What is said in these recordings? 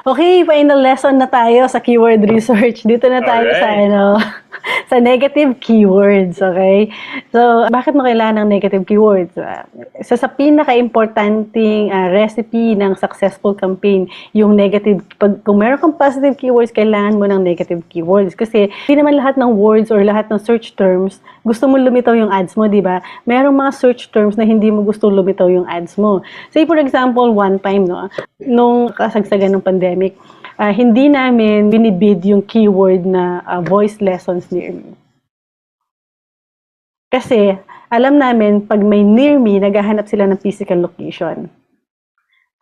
Okay, final lesson na tayo sa keyword research. Dito na tayo sa Alright. sa negative keywords, okay? So, bakit mo kailangan ng negative keywords? Isa sa pinaka-importanting recipe ng successful campaign, yung negative. Kung meron kang positive keywords, kailangan mo ng negative keywords. Kasi hindi naman lahat ng words or lahat ng search terms gusto mo lumitaw yung ads mo, di ba? Merong mga search terms na hindi mo gusto lumitaw yung ads mo. Say for example, one time, no, nung kasagsagan ng pandemic, hindi namin binibid yung keyword na voice lessons near me. Kasi alam namin pag may near me, naghahanap sila ng physical location.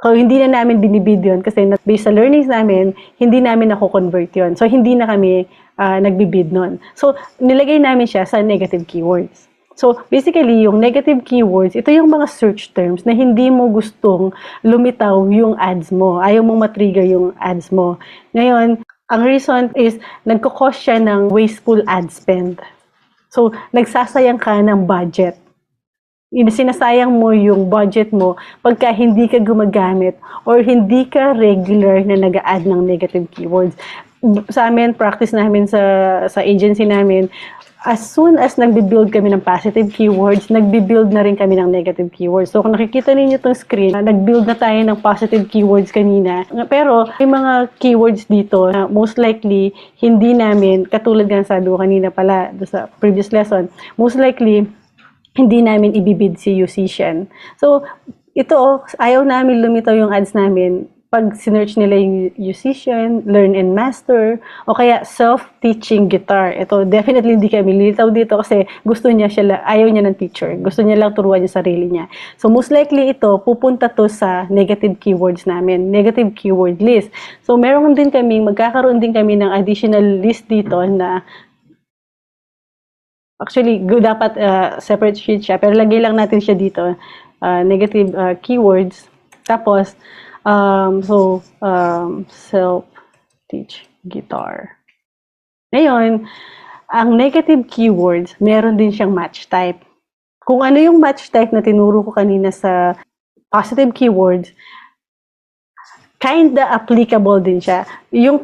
So, hindi na namin binibid yun kasi based sa learnings namin, hindi namin nako-convert yun. So, hindi na kami nagbibid nun. So, nilagay namin siya sa negative keywords. So, basically, yung negative keywords, ito yung mga search terms na hindi mo gustong lumitaw yung ads mo. Ayaw mong matrigger yung ads mo. Ngayon, ang reason is, nagkakos siya ng wasteful ad spend. So, nagsasayang ka ng budget. Sinasayang mo yung budget mo pagka hindi ka gumagamit or hindi ka regular na nag-a-add ng negative keywords. Sa amin, practice namin sa agency namin, as soon as nagbi-build kami ng positive keywords, nagbi-build na rin kami ng negative keywords. So kung nakikita ninyo itong screen, nag-build na tayo ng positive keywords kanina. Pero may mga keywords dito na most likely hindi namin, katulad nga sabi ko kanina pala sa previous lesson, most likely hindi namin ibibid si Usician. So, ito, ayaw namin lumitaw yung ads namin pag sinearch nila yung Usician, Learn and Master, o kaya self-teaching guitar. Ito, definitely hindi kami lilitaw dito kasi gusto niya siya, ayaw niya ng teacher. Gusto niya lang turuan yung sarili niya. So, most likely ito, pupunta to sa negative keywords namin, negative keyword list. So, magkakaroon din kami ng additional list dito na actually, dapat separate sheet siya. Pero lagay lang natin siya dito. Negative keywords. Tapos, self-teach guitar. Ngayon, ang negative keywords, meron din siyang match type. Kung ano yung match type na tinuro ko kanina sa positive keywords, kinda applicable din siya. Yung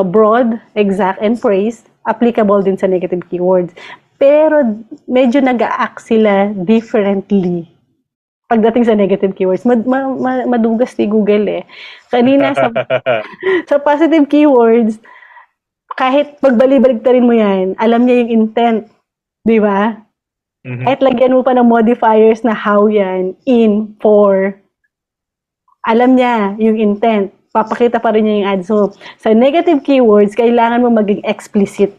broad, exact, and praise, applicable din sa negative keywords. Pero medyo nag-a-act sila differently pagdating sa negative keywords. Madugas si Google eh. Kanina sa positive keywords, kahit pagbalik-baliktarin mo yan, alam niya yung intent. Di ba? Mhm. Kahit lagyan mo pa ng modifiers na how yan, in, for, alam niya yung intent. Papakita pa rin niya yung ads mo. Sa negative keywords, kailangan mo maging explicit.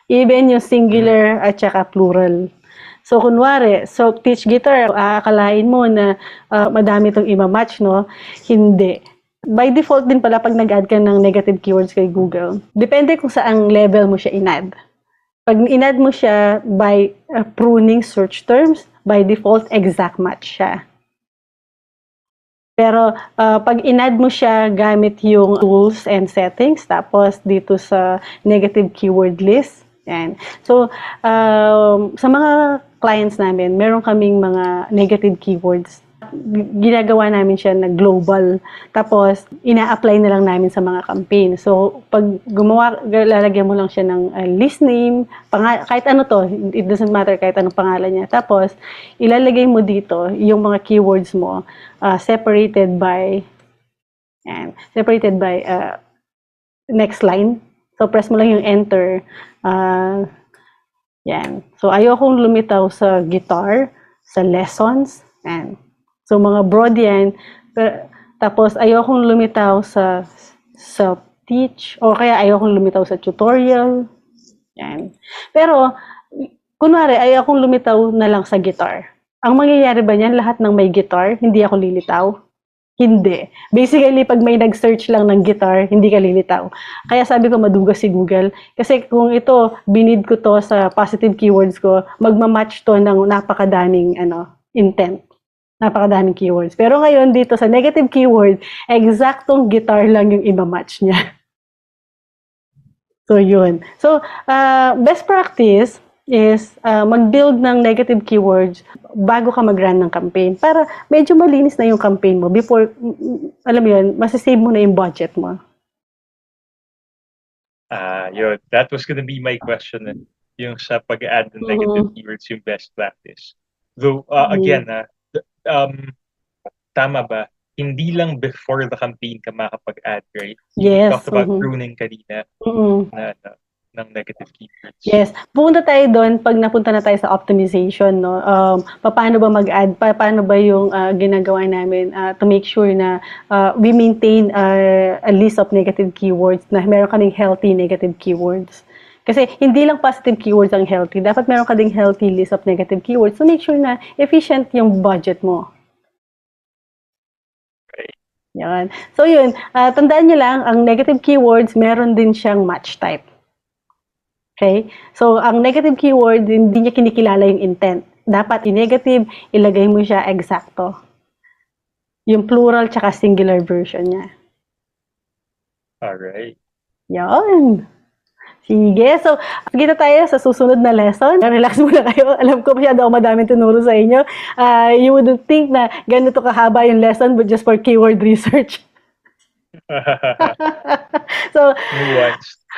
Even yung singular at saka plural. So, kunwari, teach guitar, akalain mo na madami itong ima-match, no? Hindi. By default din pala, pag nag-add ka ng negative keywords kay Google, depende kung saang level mo siya in-add. Pag in-add mo siya by pruning search terms, by default, exact match siya. Pero pag in-add mo siya gamit yung tools and settings, tapos dito sa negative keyword list, yan. So, sa mga clients namin, meron kaming mga negative keywords. Ginagawa namin siya na global. Tapos, ina-apply na lang namin sa mga campaign. So, pag lalagyan mo lang siya ng list name, kahit ano to, it doesn't matter kahit anong pangalan niya. Tapos, ilalagay mo dito yung mga keywords mo separated by next line. So, press mo lang yung enter. Yan. So, ayokong lumitaw sa guitar, sa lessons, and so, mga broad yan. Tapos, ayokong lumitaw sa self-teach, o kaya ayokong lumitaw sa tutorial. Yan. Pero, kunwari, ayokong lumitaw na lang sa guitar. Ang mangyayari ba niyan, lahat ng may guitar, hindi ako lilitaw? Hindi. Basically, pag may nag-search lang ng guitar, hindi ka lilitaw. Kaya sabi ko, madugas si Google. Kasi kung ito, binid ko to sa positive keywords ko, magmamatch to ng napakadaming intent. Napakadaming keywords. Pero ngayon, dito sa negative keyword, exactong guitar lang yung imamatch niya. So, yun. So, best practice is mag-build ng negative keywords bago ka mag-run ng campaign para medyo malinis na yung campaign mo before alam mo yun, masasave mo na yung budget mo. Yun. That was gonna be my question. Yung sa pag-add ng negative keywords, yung best practice. Though, again, tama ba? Hindi lang before the campaign ka makapag-add, right? You Yes. talked about pruning kanina na ng negative keywords. Yes. Pupunta tayo doon pag napunta na tayo sa optimization, no? Paano ba mag-add? Paano ba yung ginagawa namin to make sure na we maintain a list of negative keywords, na meron kaming healthy negative keywords. Kasi hindi lang positive keywords ang healthy. Dapat meron ka ding healthy list of negative keywords to make sure na efficient yung budget mo. Yan. So yun, tandaan nyo lang, ang negative keywords, meron din siyang match type. Okay? So, ang negative keyword, hindi niya kinikilala yung intent. Dapat yung negative, ilagay mo siya eksakto. Yung plural tsaka singular version niya. Alright. Yan. Sige. So, sige na tayo sa susunod na lesson. Relax muna kayo. Alam ko masyado ako madaming tinuro sa inyo. You wouldn't think na ganito kahaba yung lesson but just for keyword research. So,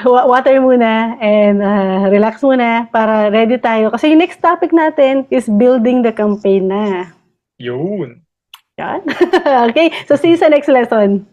water muna and relax muna para ready tayo. Kasi yung next topic natin is building the campaign na. Yun. Yan. Okay, so see you sa next lesson.